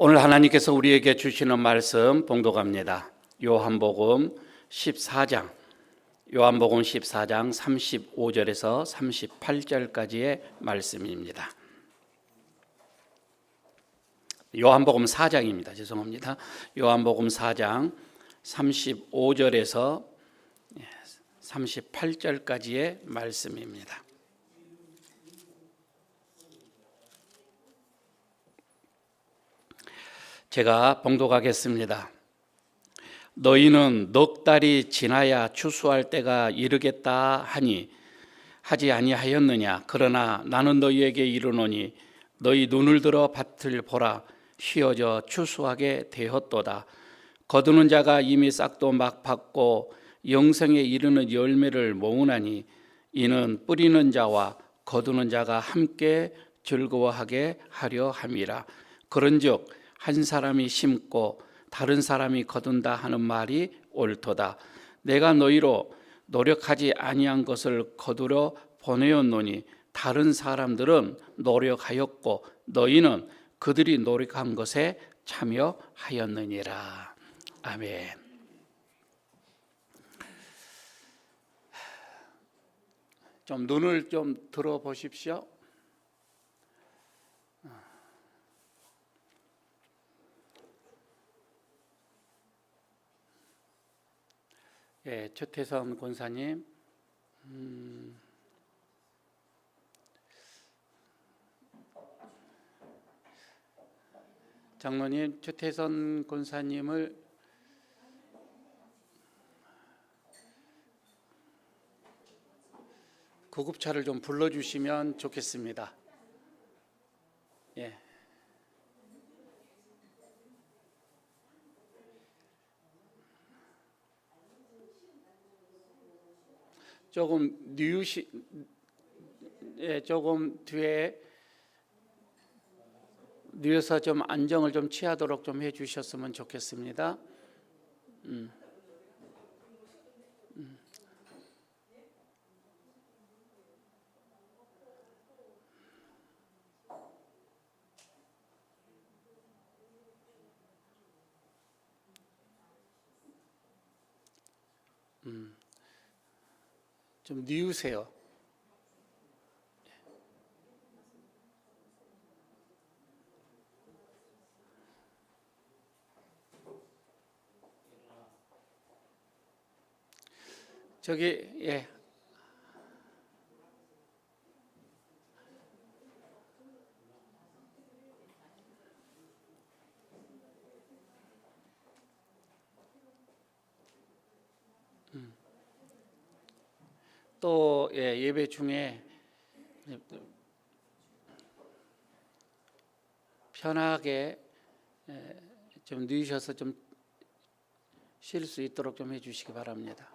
오늘 하나님께서 우리에게 주시는 말씀 봉독합니다. 요한복음 14장 35절에서 38절까지의 말씀입니다. 요한복음 4장입니다. 죄송합니다. 요한복음 4장 35절에서 38절까지의 말씀입니다. 제가 봉독하겠습니다. 너희는 넉 달이 지나야 추수할 때가 이르겠다 하지 아니하였느냐? 그러나 나는 너희에게 이르노니 너희 눈을 들어 밭을 보라. 휘어져 추수하게 되었도다. 거두는 자가 이미 싹도 막 팠고 영생에 이르는 열매를 모으나니 이는 뿌리는 자와 거두는 자가 함께 즐거워하게 하려 함이라. 그런즉 한 사람이 심고 다른 사람이 거둔다 하는 말이 옳도다. 내가 너희로 노력하지 아니한 것을 거두려 보내었노니 다른 사람들은 노력하였고 너희는 그들이 노력한 것에 참여하였느니라. 아멘. 좀 눈을 좀 들어보십시오. 예, 최태선 권사님, 장로님, 최태선 권사님을 구급차를 좀 불러주시면 좋겠습니다. 예. 조금 조금 뒤에 누워서 좀 안정을 좀 취하도록 좀 해주셨으면 좋겠습니다. 좀 뉘우세요. 저기 예. 또 예배 중에 편하게 좀 누우셔서 좀 쉴 수 있도록 좀 해주시기 바랍니다.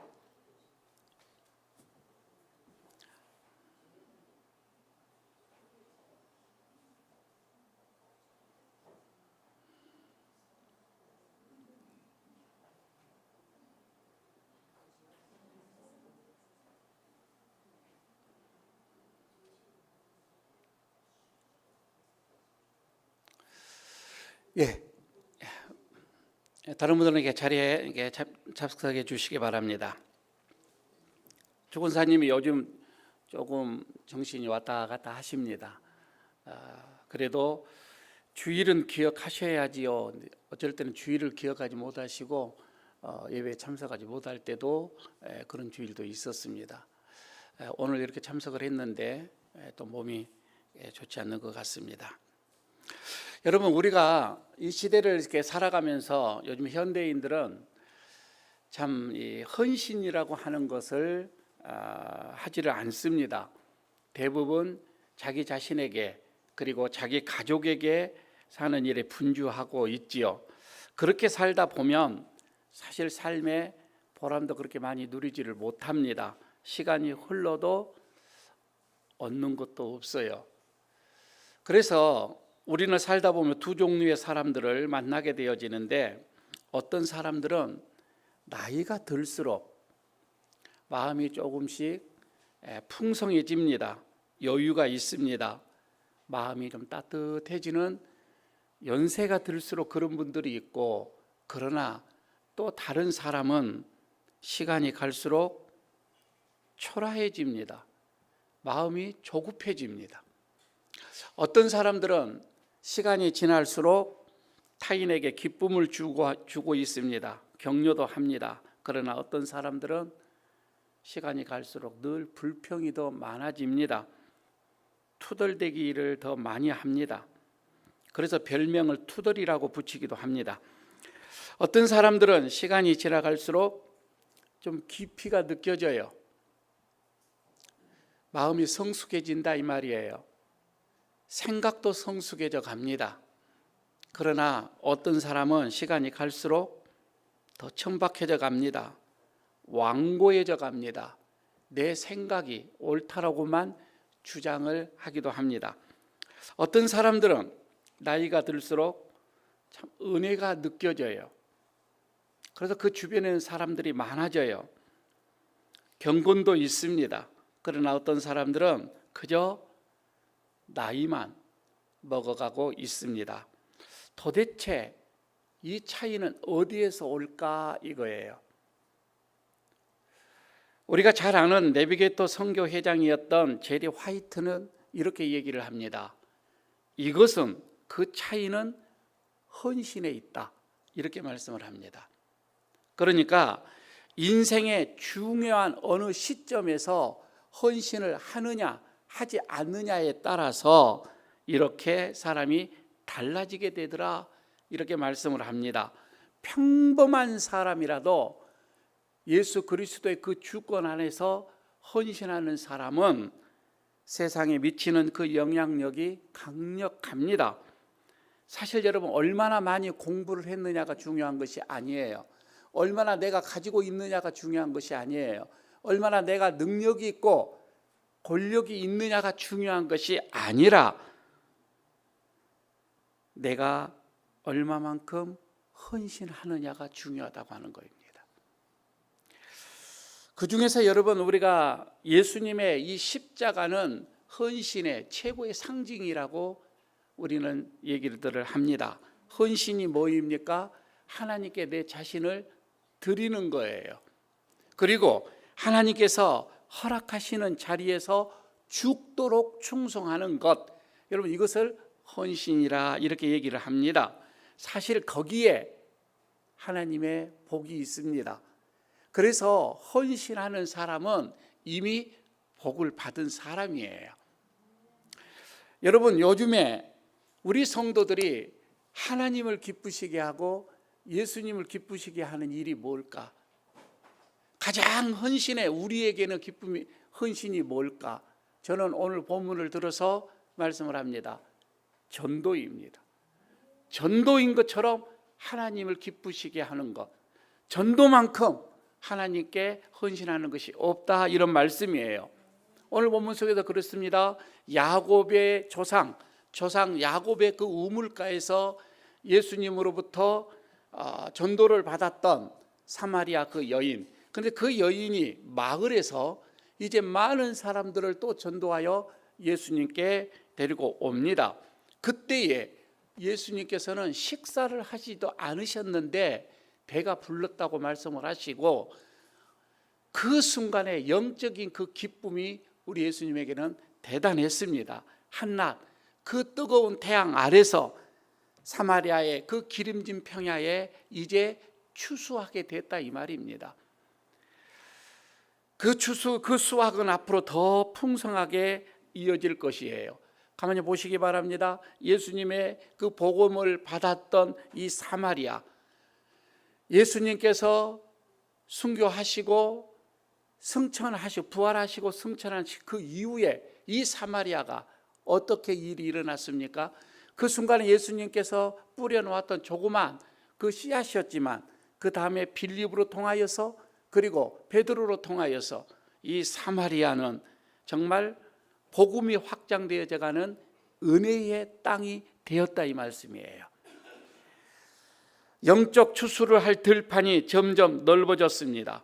예. 다른 분들은 자리에 잡석해 주시기 바랍니다. 조 권사님이 요즘 조금 정신이 왔다 갔다 하십니다. 그래도 주일은 기억하셔야지요. 어쩔 때는 주일을 기억하지 못하시고 예배에 참석하지 못할 때도 그런 주일도 있었습니다. 오늘 이렇게 참석을 했는데 또 몸이 좋지 않는 것 같습니다. 여러분, 우리가 이 시대를 이렇게 살아가면서 요즘 현대인들은 참 이 헌신이라고 하는 것을 하지를 않습니다. 대부분 자기 자신에게 그리고 자기 가족에게 사는 일에 분주하고 있지요. 그렇게 살다 보면 사실 삶의 보람도 그렇게 많이 누리지를 못합니다. 시간이 흘러도 얻는 것도 없어요. 그래서 우리는 살다 보면 두 종류의 사람들을 만나게 되어지는데, 어떤 사람들은 나이가 들수록 마음이 조금씩 풍성해집니다. 여유가 있습니다. 마음이 좀 따뜻해지는 연세가 들수록 그런 분들이 있고, 그러나 또 다른 사람은 시간이 갈수록 초라해집니다. 마음이 조급해집니다. 어떤 사람들은 시간이 지날수록 타인에게 기쁨을 주고 있습니다. 격려도 합니다. 그러나 어떤 사람들은 시간이 갈수록 늘 불평이 더 많아집니다. 투덜대기를 더 많이 합니다. 그래서 별명을 투덜이라고 붙이기도 합니다. 어떤 사람들은 시간이 지나갈수록 좀 깊이가 느껴져요. 마음이 성숙해진다 이 말이에요. 생각도 성숙해져 갑니다. 그러나 어떤 사람은 시간이 갈수록 더 천박해져 갑니다. 완고해져 갑니다. 내 생각이 옳다라고만 주장을 하기도 합니다. 어떤 사람들은 나이가 들수록 참 은혜가 느껴져요. 그래서 그 주변에는 사람들이 많아져요. 경건도 있습니다. 그러나 어떤 사람들은 그저 나이만 먹어가고 있습니다. 도대체 이 차이는 어디에서 올까 이거예요. 우리가 잘 아는 내비게이터 선교 회장이었던 제리 화이트는 이렇게 얘기를 합니다. 이것은 그 차이는 헌신에 있다 이렇게 말씀을 합니다. 그러니까 인생의 중요한 어느 시점에서 헌신을 하느냐 하지 않느냐에 따라서 이렇게 사람이 달라지게 되더라 이렇게 말씀을 합니다. 평범한 사람이라도 예수 그리스도의 그 주권 안에서 헌신하는 사람은 세상에 미치는 그 영향력이 강력합니다. 사실 여러분 얼마나 많이 공부를 했느냐가 중요한 것이 아니에요. 얼마나 내가 가지고 있느냐가 중요한 것이 아니에요. 얼마나 내가 능력이 있고 권력이 있느냐가 중요한 것이 아니라 내가 얼마만큼 헌신하느냐가 중요하다고 하는 것입니다. 그 중에서 여러분 우리가 예수님의 이 십자가는 헌신의 최고의 상징이라고 우리는 얘기를 합니다. 헌신이 뭐입니까? 하나님께 내 자신을 드리는 거예요. 그리고 하나님께서 허락하시는 자리에서 죽도록 충성하는 것, 여러분 이것을 헌신이라 이렇게 얘기를 합니다. 사실 거기에 하나님의 복이 있습니다. 그래서 헌신하는 사람은 이미 복을 받은 사람이에요. 여러분 요즘에 우리 성도들이 하나님을 기쁘시게 하고 예수님을 기쁘시게 하는 일이 뭘까? 가장 헌신에 우리에게는 기쁨이 헌신이 뭘까? 저는 오늘 본문을 들어서 말씀을 합니다. 전도입니다. 전도인 것처럼 하나님을 기쁘시게 하는 것, 전도만큼 하나님께 헌신하는 것이 없다 이런 말씀이에요. 오늘 본문 속에도 그렇습니다. 야곱의 조상 야곱의 그 우물가에서 예수님으로부터 전도를 받았던 사마리아 그 여인, 그런데 그 여인이 마을에서 이제 많은 사람들을 또 전도하여 예수님께 데리고 옵니다. 그때에 예수님께서는 식사를 하지도 않으셨는데 배가 불렀다고 말씀을 하시고 그 순간에 영적인 그 기쁨이 우리 예수님에게는 대단했습니다. 한낮 그 뜨거운 태양 아래서 사마리아의 그 기름진 평야에 이제 추수하게 됐다 이 말입니다. 그 수확은 앞으로 더 풍성하게 이어질 것이에요. 가만히 보시기 바랍니다. 예수님의 그 복음을 받았던 이 사마리아, 예수님께서 순교하시고 승천하시고 부활하시고 승천하신 그 이후에 이 사마리아가 어떻게 일이 일어났습니까? 그 순간에 예수님께서 뿌려놓았던 조그만 그 씨앗이었지만 그 다음에 빌립으로 통하여서 그리고 베드로로 통하여서 이 사마리아는 정말 복음이 확장되어져 가는 은혜의 땅이 되었다 이 말씀이에요. 영적 추수를 할 들판이 점점 넓어졌습니다.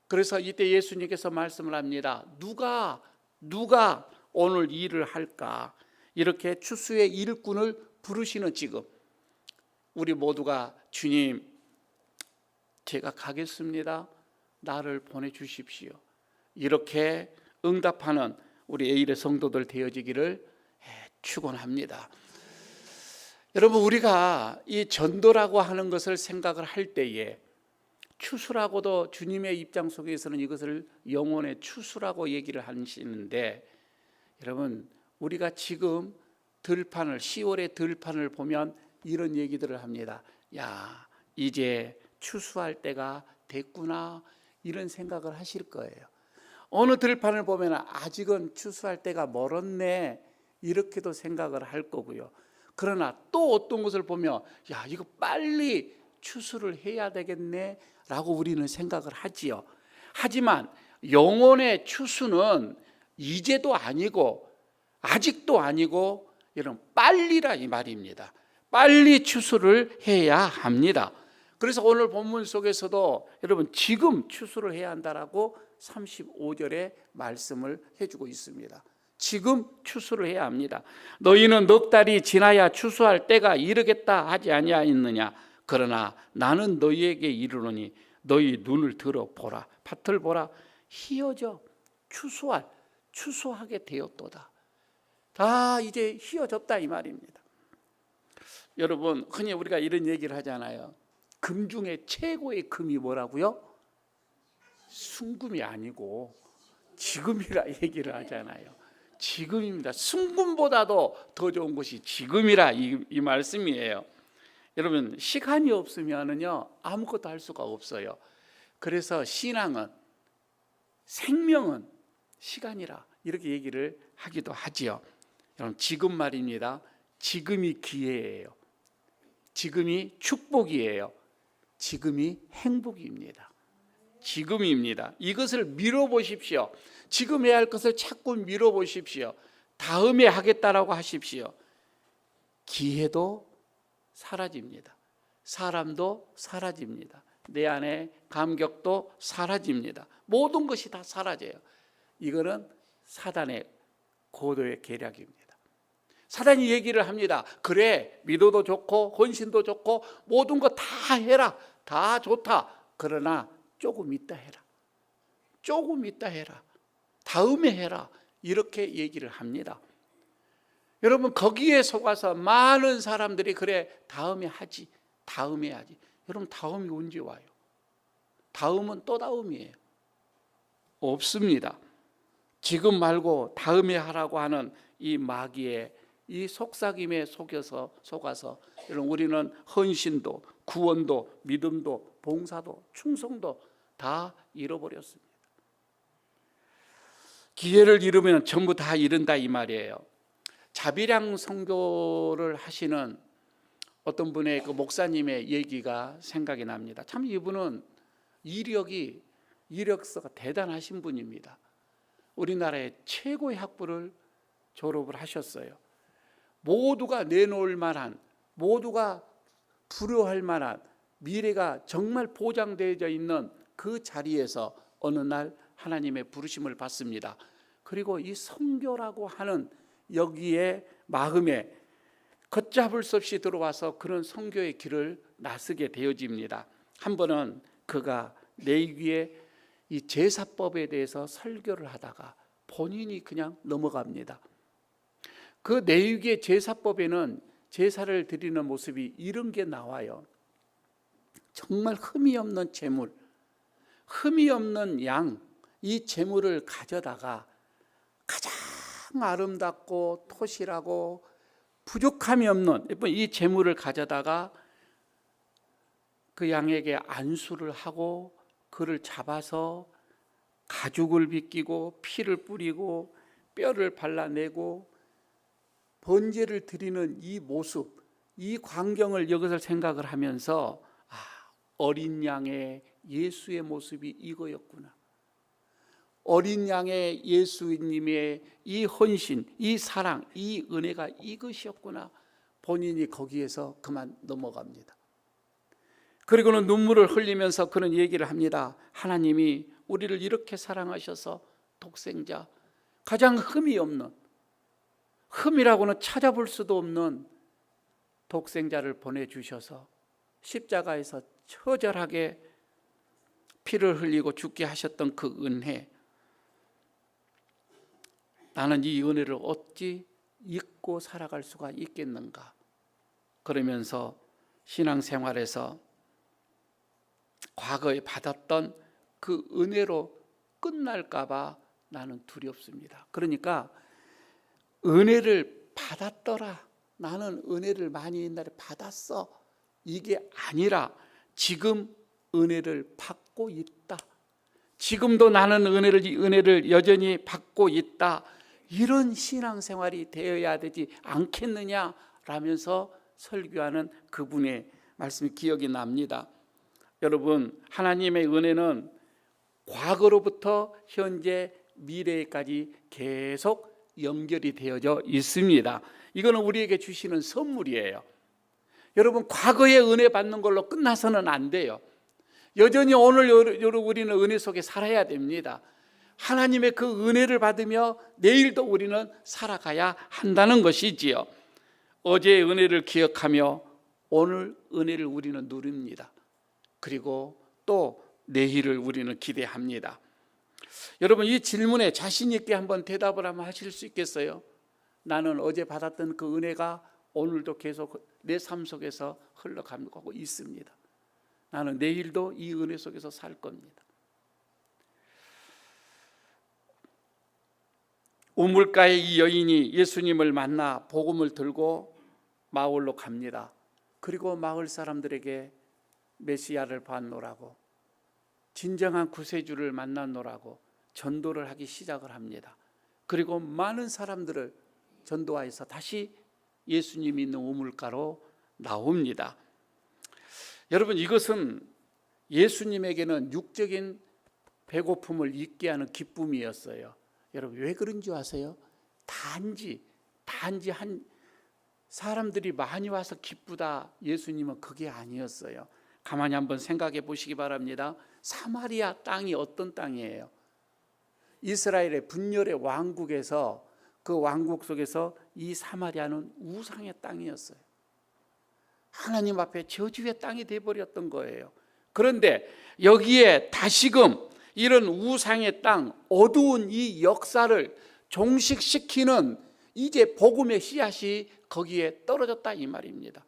그래서 이때 예수님께서 말씀을 합니다. 누가 오늘 일을 할까? 이렇게 추수의 일꾼을 부르시는 지금 우리 모두가 주님, 제가 가겠습니다. 나를 보내주십시오. 이렇게 응답하는 우리 에일의 성도들 되어지기를 축원합니다. 여러분, 우리가 이 전도라고 하는 것을 생각을 할 때에 추수라고도 주님의 입장 속에서는 이것을 영혼의 추수라고 얘기를 하시는데, 여러분, 우리가 지금 들판을 10월의 들판을 보면 이런 얘기들을 합니다. 야, 이제 추수할 때가 됐구나, 이런 생각을 하실 거예요. 어느 들판을 보면 아직은 추수할 때가 멀었네, 이렇게도 생각을 할 거고요. 그러나 또 어떤 것을 보면 야, 이거 빨리 추수를 해야 되겠네 라고 우리는 생각을 하지요. 하지만 영혼의 추수는 이제도 아니고 아직도 아니고 여러분, 빨리라 이 말입니다. 빨리 추수를 해야 합니다. 그래서 오늘 본문 속에서도 여러분, 지금 추수를 해야 한다라고 35절에 말씀을 해주고 있습니다. 지금 추수를 해야 합니다. 너희는 넉 달이 지나야 추수할 때가 이르겠다 하지 아니하였느냐. 그러나 나는 너희에게 이르노니 너희 눈을 들어 보라. 밭을 보라. 희어져 추수하게 되었도다. 다 이제 희어졌다 이 말입니다. 여러분, 흔히 우리가 이런 얘기를 하잖아요. 금 중에 최고의 금이 뭐라고요? 순금이 아니고 지금이라 얘기를 하잖아요. 지금입니다. 순금보다도 더 좋은 것이 지금이라 이 말씀이에요. 여러분, 시간이 없으면은요 아무것도 할 수가 없어요. 그래서 신앙은, 생명은 시간이라 이렇게 얘기를 하기도 하지요. 여러분, 지금 말입니다. 지금이 기회예요. 지금이 축복이에요. 지금이 행복입니다. 지금입니다. 이것을 미뤄보십시오. 지금 해야 할 것을 자꾸 미뤄보십시오. 다음에 하겠다라고 하십시오. 기회도 사라집니다. 사람도 사라집니다. 내 안에 감격도 사라집니다. 모든 것이 다 사라져요. 이거는 사단의 고도의 계략입니다. 사단이 얘기를 합니다. 그래, 믿어도 좋고 헌신도 좋고 모든 거 다 해라, 다 좋다. 그러나 조금 있다 해라, 조금 있다 해라, 다음에 해라, 이렇게 얘기를 합니다. 여러분, 거기에 속아서 많은 사람들이 그래, 다음에 하지, 다음에 하지. 여러분, 다음이 언제 와요? 다음은 또 다음이에요. 없습니다. 지금 말고 다음에 하라고 하는 이 마귀의 이 속삭임에 속아서 여러분, 우리는 헌신도, 구원도, 믿음도, 봉사도, 충성도 다 잃어버렸습니다. 기회를 잃으면 전부 다 잃는다 이 말이에요. 자비량 선교를 하시는 어떤 분의 그 목사님의 얘기가 생각이 납니다. 참 이분은 이력서가 대단하신 분입니다. 우리나라의 최고의 학부를 졸업을 하셨어요. 모두가 내놓을 만한, 모두가 부러워할 만한 미래가 정말 보장되어져 있는 그 자리에서 어느 날 하나님의 부르심을 받습니다. 그리고 이 선교라고 하는 여기에 마음에 걷잡을 수 없이 들어와서 그런 선교의 길을 나서게 되어집니다. 한 번은 그가 레위기의 이 제사법에 대해서 설교를 하다가 본인이 그냥 넘어갑니다. 그 레위기의 제사법에는 제사를 드리는 모습이 이런 게 나와요. 정말 흠이 없는 제물, 흠이 없는 양, 이 제물을 가져다가 가장 아름답고 토실하고 부족함이 없는 이 제물을 가져다가 그 양에게 안수를 하고 그를 잡아서 가죽을 빗기고 피를 뿌리고 뼈를 발라내고 번제를 드리는 이 모습, 이 광경을 여기서 생각을 하면서 어린 양의 예수의 모습이 이거였구나. 어린 양의 예수님의 이 헌신, 이 사랑, 이 은혜가 이것이었구나. 본인이 거기에서 그만 넘어갑니다. 그리고는 눈물을 흘리면서 그런 얘기를 합니다. 하나님이 우리를 이렇게 사랑하셔서 독생자, 가장 흠이 없는, 흠이라고는 찾아볼 수도 없는 독생자를 보내주셔서 십자가에서 처절하게 피를 흘리고 죽게 하셨던 그 은혜, 나는 이 은혜를 어찌 잊고 살아갈 수가 있겠는가? 그러면서 신앙생활에서 과거에 받았던 그 은혜로 끝날까 봐 나는 두렵습니다. 그러니까 은혜를 받았더라, 나는 은혜를 많이 옛날에 받았어, 이게 아니라 지금 은혜를 받고 있다, 지금도 나는 은혜를 여전히 받고 있다, 이런 신앙생활이 되어야 되지 않겠느냐라면서 설교하는 그분의 말씀이 기억이 납니다. 여러분, 하나님의 은혜는 과거로부터 현재 미래까지 계속 연결이 되어져 있습니다. 이거는 우리에게 주시는 선물이에요. 여러분, 과거의 은혜 받는 걸로 끝나서는 안 돼요. 여전히 오늘 우리는 은혜 속에 살아야 됩니다. 하나님의 그 은혜를 받으며 내일도 우리는 살아가야 한다는 것이지요. 어제의 은혜를 기억하며 오늘 은혜를 우리는 누립니다. 그리고 또 내일을 우리는 기대합니다. 여러분, 이 질문에 자신 있게 한번 대답을 한번 하실 수 있겠어요? 나는 어제 받았던 그 은혜가 오늘도 계속 내 삶 속에서 흘러가고 있습니다. 나는 내일도 이 은혜 속에서 살 겁니다. 우물가의 이 여인이 예수님을 만나 복음을 들고 마을로 갑니다. 그리고 마을 사람들에게 메시아를 봤노라고, 진정한 구세주를 만났노라고 전도를 하기 시작을 합니다. 그리고 많은 사람들을 전도하여서 다시 예수님이 있는 우물가로 나옵니다. 여러분, 이것은 예수님에게는 육적인 배고픔을 잊게 하는 기쁨이었어요. 여러분, 왜 그런 줄 아세요? 단지 한 사람들이 많이 와서 기쁘다, 예수님은 그게 아니었어요. 가만히 한번 생각해 보시기 바랍니다. 사마리아 땅이 어떤 땅이에요? 이스라엘의 분열의 왕국에서, 그 왕국 속에서 이 사마리아는 우상의 땅이었어요. 하나님 앞에 저주의 땅이 되어버렸던 거예요. 그런데 여기에 다시금 이런 우상의 땅, 어두운 이 역사를 종식시키는 이제 복음의 씨앗이 거기에 떨어졌다, 이 말입니다.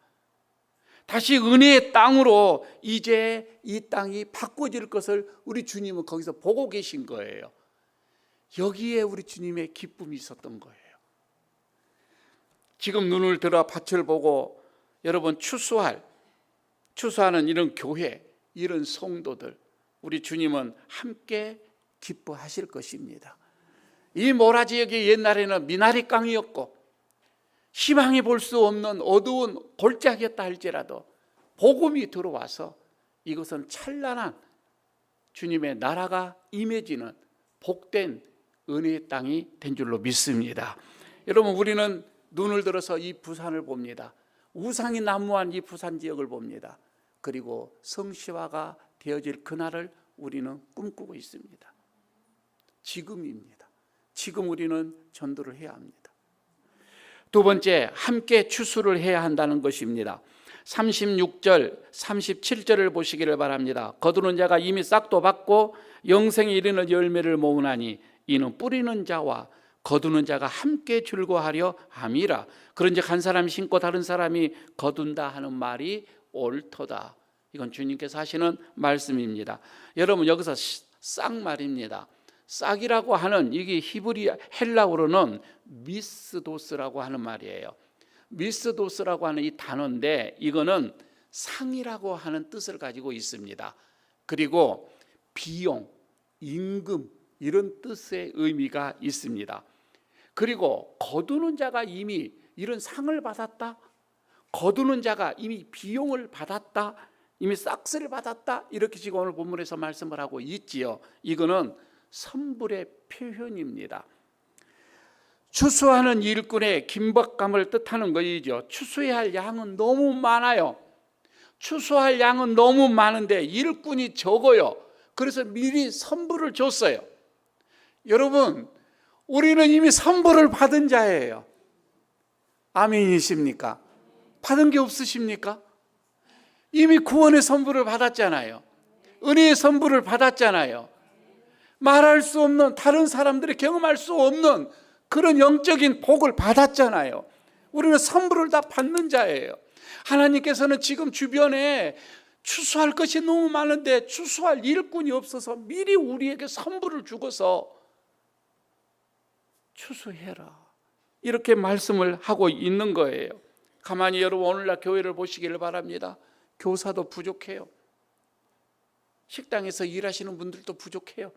다시 은혜의 땅으로 이제 이 땅이 바꿔질 것을 우리 주님은 거기서 보고 계신 거예요. 여기에 우리 주님의 기쁨이 있었던 거예요. 지금 눈을 들어 밭을 보고 여러분 추수하는 이런 교회, 이런 성도들, 우리 주님은 함께 기뻐하실 것입니다. 이 모라 지역이 옛날에는 미나리깡이었고 희망이 볼 수 없는 어두운 골짜기였다 할지라도 복음이 들어와서 이것은 찬란한 주님의 나라가 임해지는 복된 은혜의 땅이 된 줄로 믿습니다. 여러분, 우리는 눈을 들어서 이 부산을 봅니다. 우상이 난무한 이 부산 지역을 봅니다. 그리고 성시화가 되어질 그날을 우리는 꿈꾸고 있습니다. 지금입니다. 지금 우리는 전도를 해야 합니다. 두 번째, 함께 추수를 해야 한다는 것입니다. 36절, 37절을 보시기를 바랍니다. 거두는 자가 이미 싹도 받고 영생에 이르는 열매를 모으나니 이는 뿌리는 자와 거두는 자가 함께 즐거워하려 함이라. 그런즉 한 사람이 심고 다른 사람이 거둔다 하는 말이 옳도다. 이건 주님께서 하시는 말씀입니다. 여러분, 여기서 싹 말입니다. 싹이라고 하는, 이게 히브리 헬라어로는 미스도스라고 하는 말이에요. 미스도스라고 하는 이 단어인데 이거는 상이라고 하는 뜻을 가지고 있습니다. 그리고 비용, 임금, 이런 뜻의 의미가 있습니다. 그리고 거두는 자가 이미 이런 상을 받았다, 거두는 자가 이미 비용을 받았다, 이미 싹스를 받았다, 이렇게 지금 오늘 본문에서 말씀을 하고 있지요. 이거는 선불의 표현입니다. 추수하는 일꾼의 긴박감을 뜻하는 것이죠. 추수해야 할 양은 너무 많아요. 추수할 양은 너무 많은데 일꾼이 적어요. 그래서 미리 선불을 줬어요. 여러분, 우리는 이미 선불을 받은 자예요. 아멘이십니까? 받은 게 없으십니까? 이미 구원의 선물을 받았잖아요. 은혜의 선물을 받았잖아요. 말할 수 없는, 다른 사람들이 경험할 수 없는 그런 영적인 복을 받았잖아요. 우리는 선물을 다 받는 자예요. 하나님께서는 지금 주변에 추수할 것이 너무 많은데 추수할 일꾼이 없어서 미리 우리에게 선물을 주고서 추수해라, 이렇게 말씀을 하고 있는 거예요. 가만히 여러분 오늘날 교회를 보시기를 바랍니다. 교사도 부족해요. 식당에서 일하시는 분들도 부족해요.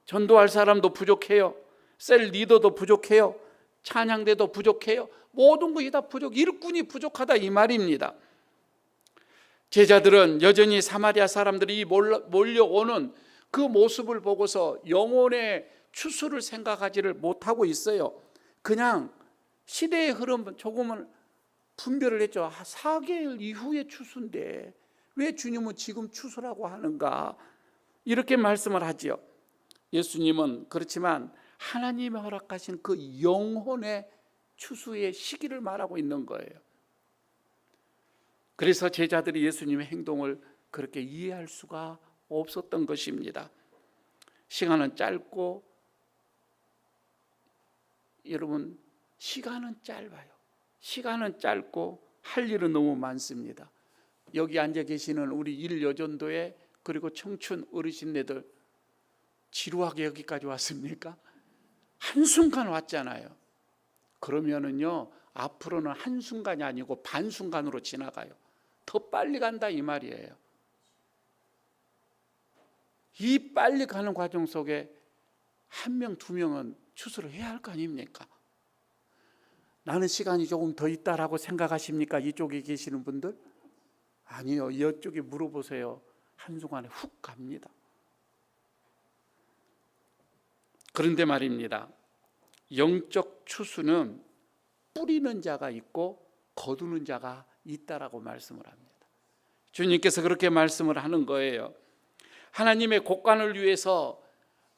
전도할 사람도 부족해요. 셀 리더도 부족해요. 찬양대도 부족해요. 모든 것이 다 부족, 일꾼이 부족하다 이 말입니다. 제자들은 여전히 사마리아 사람들이 몰려오는 그 모습을 보고서 영혼의 추수를 생각하지를 못하고 있어요. 그냥 시대의 흐름 조금은 분별을 했죠. 4개월 이후의 추수인데 왜 주님은 지금 추수라고 하는가, 이렇게 말씀을 하죠. 예수님은 그렇지만 하나님이 허락하신 그 영혼의 추수의 시기를 말하고 있는 거예요. 그래서 제자들이 예수님의 행동을 그렇게 이해할 수가 없었던 것입니다. 시간은 짧고, 여러분 시간은 짧아요. 시간은 짧고 할 일은 너무 많습니다. 여기 앉아 계시는 우리 일여전도회 그리고 청춘 어르신네들 지루하게 여기까지 왔습니까? 한순간 왔잖아요. 그러면은요 앞으로는 한순간이 아니고 반순간으로 지나가요. 더 빨리 간다 이 말이에요. 이 빨리 가는 과정 속에 한 명, 두 명은 추수를 해야 할 거 아닙니까? 나는 시간이 조금 더 있다라고 생각하십니까? 이쪽에 계시는 분들? 아니요, 이쪽에 물어보세요. 한순간에 훅 갑니다. 그런데 말입니다, 영적 추수는 뿌리는 자가 있고 거두는 자가 있다라고 말씀을 합니다. 주님께서 그렇게 말씀을 하는 거예요. 하나님의 곡간을 위해서,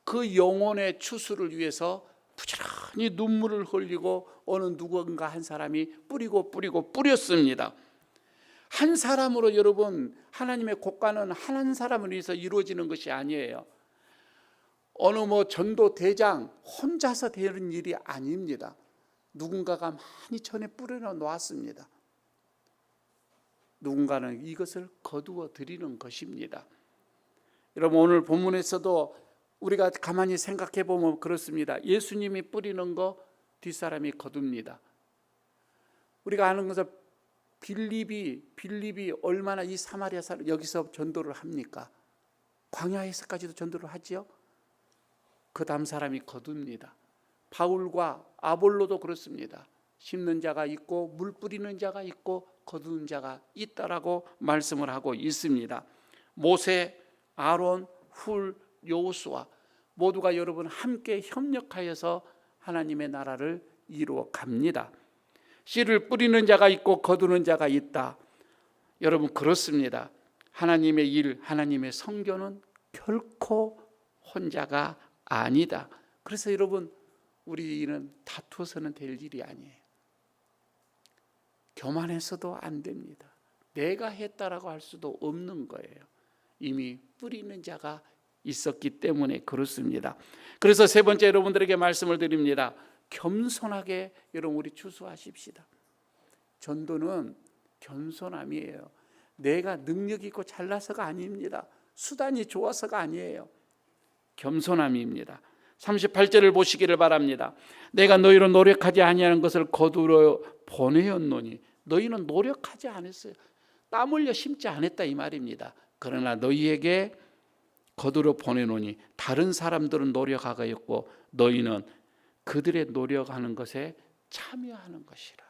그 영혼의 추수를 위해서 부지런히 눈물을 흘리고 어느 누군가 한 사람이 뿌리고 뿌렸습니다. 한 사람으로, 여러분 하나님의 곡간은 한 사람을 위해서 이루어지는 것이 아니에요. 어느 전도 대장 혼자서 되는 일이 아닙니다. 누군가가 많이 전에 뿌려 놓았습니다. 누군가는 이것을 거두어 드리는 것입니다. 여러분 오늘 본문에서도 우리가 가만히 생각해 보면 그렇습니다. 예수님이 뿌리는 거 뒷사람이 거둡니다. 우리가 아는 것은 빌립이 얼마나 이 사마리아 사람 여기서 전도를 합니까? 광야에서까지도 전도를 하지요. 그 다음 사람이 거둡니다. 바울과 아볼로도 그렇습니다. 심는 자가 있고 물 뿌리는 자가 있고 거두는 자가 있다라고 말씀을 하고 있습니다. 모세, 아론, 훌, 여호수아 모두가 여러분 함께 협력하여서 하나님의 나라를 이루어 갑니다. 씨를 뿌리는 자가 있고 거두는 자가 있다. 여러분 그렇습니다. 하나님의 일, 하나님의 성교는 결코 혼자가 아니다. 그래서 여러분 우리는 다투어서는 될 일이 아니에요. 교만해서도 안 됩니다. 내가 했다라고 할 수도 없는 거예요. 이미 뿌리는 자가 있었기 때문에 그렇습니다. 그래서 세 번째 여러분들에게 말씀을 드립니다. 겸손하게 여러분 우리 추수하십시다. 전도는 겸손함이에요. 내가 능력 있고 잘나서가 아닙니다. 수단이 좋아서가 아니에요. 겸손함입니다. 38절을 보시기를 바랍니다. 내가 너희로 노력하지 아니하는 것을 거두러 보내었노니, 너희는 노력하지 않았어요. 땀 흘려 심지 않았다 이 말입니다. 그러나 너희에게 거두러 보내노니 다른 사람들은 노력하였고 너희는 그들의 노력하는 것에 참여하는 것이라.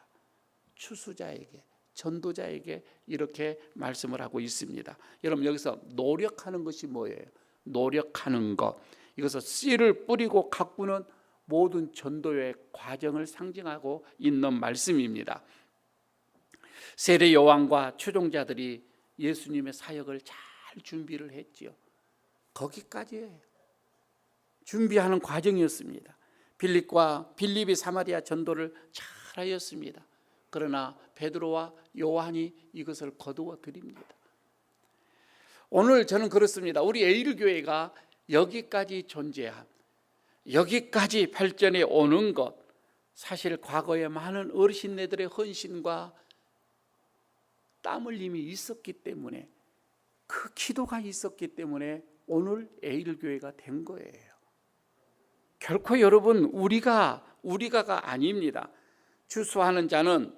추수자에게, 전도자에게 이렇게 말씀을 하고 있습니다. 여러분 여기서 노력하는 것이 뭐예요? 노력하는 것, 이것은 씨를 뿌리고 가꾸는 모든 전도의 과정을 상징하고 있는 말씀입니다. 세례 요한과 추종자들이 예수님의 사역을 잘 준비를 했지요. 거기까지 준비하는 과정이었습니다. 빌립이 사마리아 전도를 잘 하였습니다. 그러나 베드로와 요한이 이것을 거두어 드립니다. 오늘 저는 그렇습니다. 우리 에일교회가 여기까지 존재한, 여기까지 발전해 오는 것, 사실 과거에 많은 어르신네들의 헌신과 땀 흘림이 있었기 때문에, 그 기도가 있었기 때문에 오늘 에일교회가 된 거예요. 결코 여러분 우리가가 아닙니다. 주수하는 자는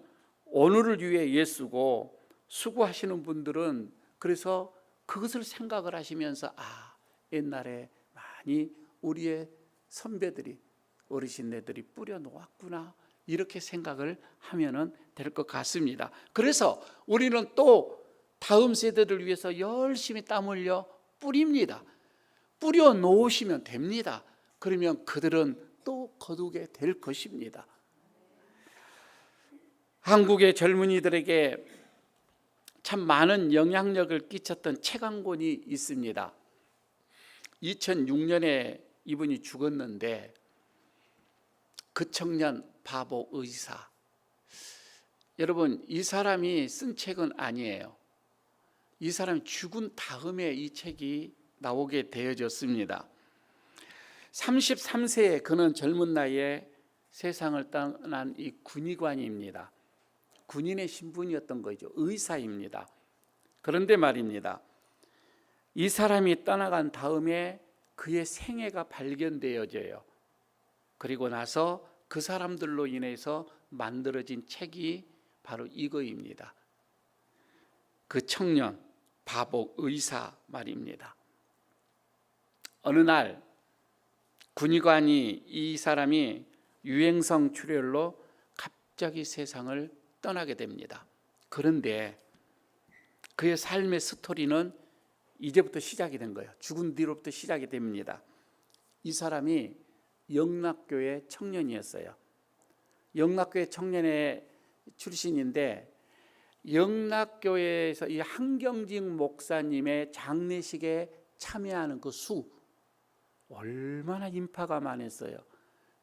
오늘을 위해 예수고, 수고하시는 분들은 그래서 그것을 생각을 하시면서 옛날에 많이 우리의 선배들이, 어르신네들이 뿌려 놓았구나, 이렇게 생각을 하면 될 것 같습니다. 그래서 우리는 또 다음 세대를 위해서 열심히 땀 흘려 뿌립니다. 뿌려 놓으시면 됩니다. 그러면 그들은 또 거두게 될 것입니다. 한국의 젊은이들에게 참 많은 영향력을 끼쳤던 책 한 권이 있습니다. 2006년에 이분이 죽었는데, 그 청년 바보 의사. 여러분, 이 사람이 쓴 책은 아니에요. 이 사람이 죽은 다음에 이 책이 나오게 되어졌습니다. 33세에 그는 젊은 나이에 세상을 떠난 이 군의관입니다. 군인의 신분이었던 거죠. 의사입니다. 그런데 말입니다, 이 사람이 떠나간 다음에 그의 생애가 발견되어져요. 그리고 나서 그 사람들로 인해서 만들어진 책이 바로 이거입니다. 그 청년 바보 의사 말입니다. 어느 날 군의관이, 이 사람이 유행성 출혈로 갑자기 세상을 떠나게 됩니다. 그런데 그의 삶의 스토리는 이제부터 시작이 된 거예요. 죽은 뒤로부터 시작이 됩니다. 이 사람이 영락교회 청년이었어요. 영락교회 청년의 출신인데, 영락교회에서 이 한경직 목사님의 장례식에 참여하는 그 수, 얼마나 인파가 많았어요.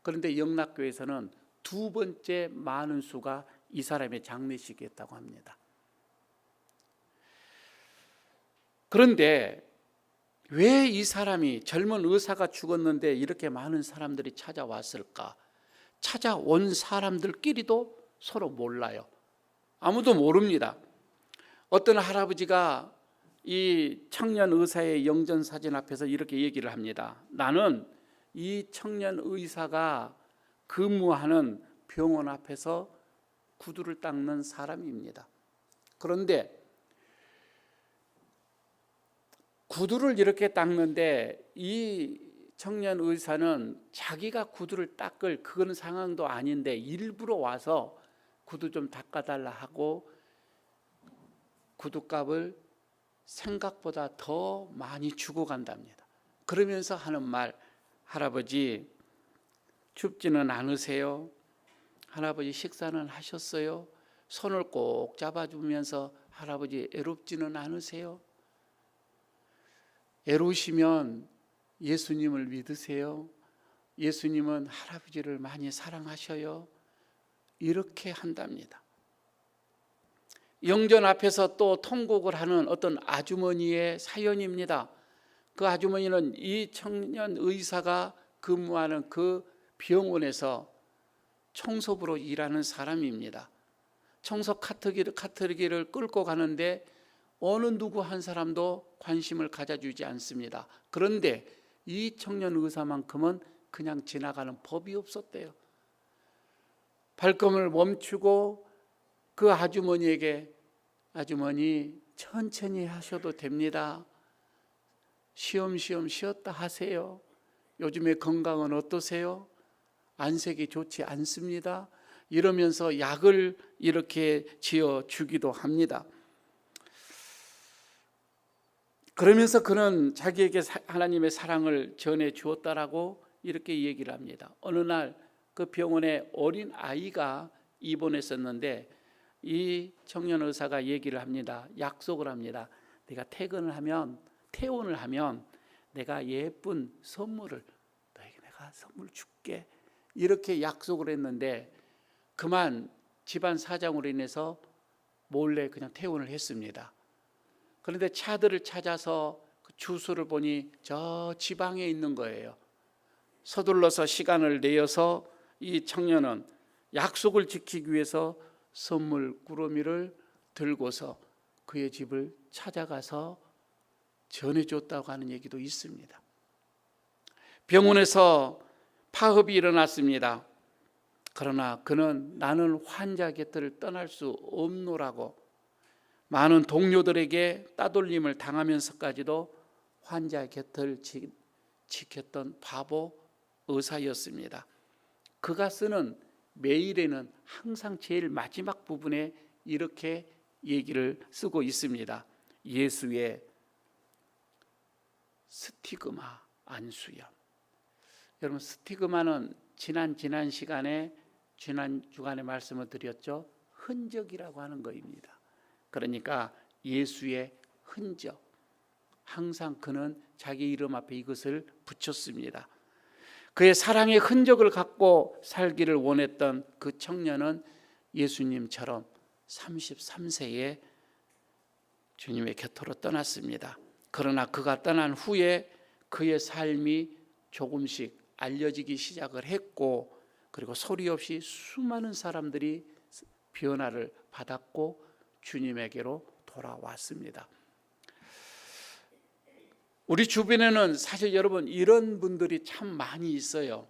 그런데 영락교회에서는 두 번째 많은 수가 이 사람의 장례식이었다고 합니다. 그런데 왜 이 사람이, 젊은 의사가 죽었는데 이렇게 많은 사람들이 찾아왔을까? 찾아온 사람들끼리도 서로 몰라요. 아무도 모릅니다. 어떤 할아버지가 이 청년 의사의 영전사진 앞에서 이렇게 얘기를 합니다. 나는 이 청년 의사가 근무하는 병원 앞에서 구두를 닦는 사람입니다. 그런데 구두를 이렇게 닦는데 이 청년 의사는 자기가 구두를 닦을 그런 상황도 아닌데 일부러 와서 구두 좀 닦아달라 하고 구두값을 생각보다 더 많이 주고 간답니다. 그러면서 하는 말, 할아버지 춥지는 않으세요? 할아버지 식사는 하셨어요? 손을 꼭 잡아주면서 할아버지 애롭지는 않으세요? 애로우시면 예수님을 믿으세요? 예수님은 할아버지를 많이 사랑하셔요? 이렇게 한답니다. 영전 앞에서 또 통곡을 하는 어떤 아주머니의 사연입니다. 그 아주머니는 이 청년 의사가 근무하는 그 병원에서 청소부로 일하는 사람입니다. 청소 카트기를 끌고 가는데 어느 누구 한 사람도 관심을 가져주지 않습니다. 그런데 이 청년 의사만큼은 그냥 지나가는 법이 없었대요. 발걸음을 멈추고 그 아주머니에게, 아주머니 천천히 하셔도 됩니다. 쉬엄쉬엄 쉬었다 하세요. 요즘에 건강은 어떠세요? 안색이 좋지 않습니다. 이러면서 약을 이렇게 지어 주기도 합니다. 그러면서 그는 자기에게 하나님의 사랑을 전해 주었다라고 이렇게 얘기를 합니다. 어느 날 그 병원에 어린 아이가 입원했었는데 이 청년 의사가 얘기를 합니다. 약속을 합니다. 내가 퇴원을 하면 내가 예쁜 선물을 너에게 내가 선물 줄게. 이렇게 약속을 했는데 그만 집안 사정으로 인해서 몰래 그냥 퇴원을 했습니다. 그런데 차들을 찾아서 그 주소를 보니 저 지방에 있는 거예요. 서둘러서 시간을 내어서 이 청년은 약속을 지키기 위해서 선물 꾸러미를 들고서 그의 집을 찾아가서 전해줬다고 하는 얘기도 있습니다. 병원에서 파업이 일어났습니다. 그러나 그는 나는 환자 곁을 떠날 수 없노라고 많은 동료들에게 따돌림을 당하면서까지도 환자 곁을 지켰던 바보 의사였습니다. 그가 쓰는 메일에는 항상 제일 마지막 부분에 이렇게 얘기를 쓰고 있습니다. 예수의 스티그마 안수염. 여러분, 스티그마는 지난 시간에 지난 주간에 말씀을 드렸죠. 흔적이라고 하는 것입니다. 그러니까 예수의 흔적. 항상 그는 자기 이름 앞에 이것을 붙였습니다. 그의 사랑의 흔적을 갖고 살기를 원했던 그 청년은 예수님처럼 33세에 주님의 곁으로 떠났습니다. 그러나 그가 떠난 후에 그의 삶이 조금씩 알려지기 시작을 했고, 그리고 소리 없이 수많은 사람들이 변화를 받았고 주님에게로 돌아왔습니다. 우리 주변에는 사실 여러분 이런 분들이 참 많이 있어요.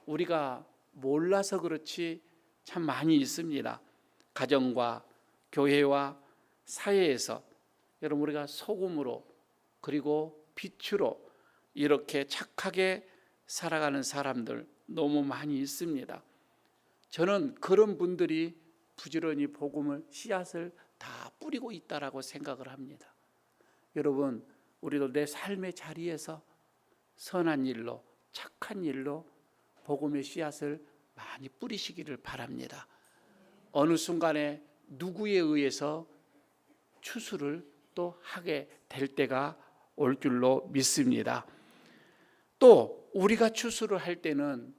우리가 몰라서 그렇지 참 많이 있습니다. 가정과 교회와 사회에서 여러분 우리가 소금으로 그리고 빛으로 이렇게 착하게 살아가는 사람들 너무 많이 있습니다. 저는 그런 분들이 부지런히 복음을 씨앗을 다 뿌리고 있다라고 생각을 합니다. 여러분, 우리도 내 삶의 자리에서 선한 일로 착한 일로 복음의 씨앗을 많이 뿌리시기를 바랍니다. 어느 순간에 누구에 의해서 추수를 또 하게 될 때가 올 줄로 믿습니다. 또 우리가 추수를 할 때는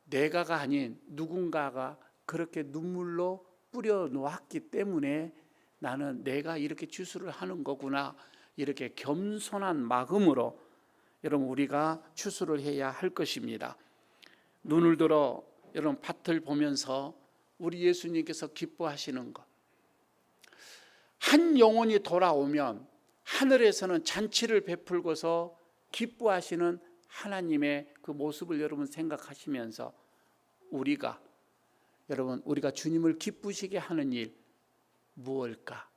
내가가 아닌 누군가가 그렇게 눈물로 뿌려 놓았기 때문에 나는 내가 이렇게 추수를 하는 거구나, 이렇게 겸손한 마음으로 여러분 우리가 추수를 해야 할 것입니다. 눈을 들어 여러분 밭을 보면서 우리 예수님께서 기뻐하시는 것, 한 영혼이 돌아오면 하늘에서는 잔치를 베풀고서 기뻐하시는 하나님의 그 모습을 여러분 생각하시면서 우리가 주님을 기쁘시게 하는 일 무엇일까?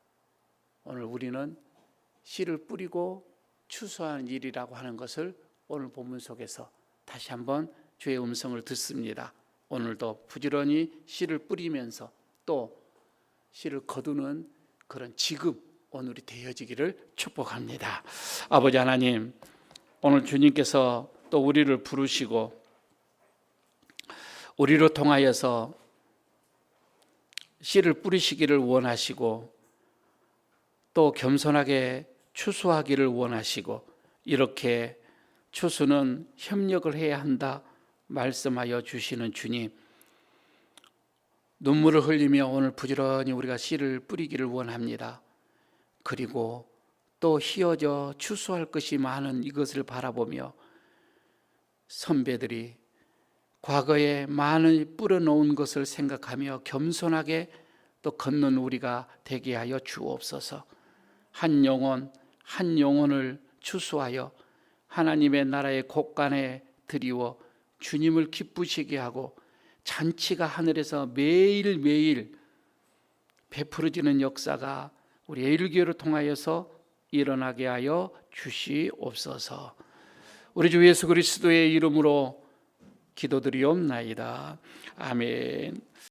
오늘 우리는 씨를 뿌리고 추수하는 일이라고 하는 것을 오늘 본문 속에서 다시 한번 주의 음성을 듣습니다. 오늘도 부지런히 씨를 뿌리면서 또 씨를 거두는 그런 지금 오늘이 되어지기를 축복합니다. 아버지 하나님, 오늘 주님께서 또 우리를 부르시고 우리로 통하여서 씨를 뿌리시기를 원하시고 또 겸손하게 추수하기를 원하시고, 이렇게 추수는 협력을 해야 한다 말씀하여 주시는 주님, 눈물을 흘리며 오늘 부지런히 우리가 씨를 뿌리기를 원합니다. 그리고 또 휘어져 추수할 것이 많은 이것을 바라보며 선배들이 과거에 많이 뿌려놓은 것을 생각하며 겸손하게 또 걷는 우리가 되게 하여 주옵소서. 한 영혼 한 영혼을 추수하여 하나님의 나라의 곳간에 드리워 주님을 기쁘시게 하고 잔치가 하늘에서 매일매일 베풀어지는 역사가 우리 에일교회를 통하여서 일어나게 하여 주시옵소서. 우리 주 예수 그리스도의 이름으로 기도드리옵나이다. 아멘.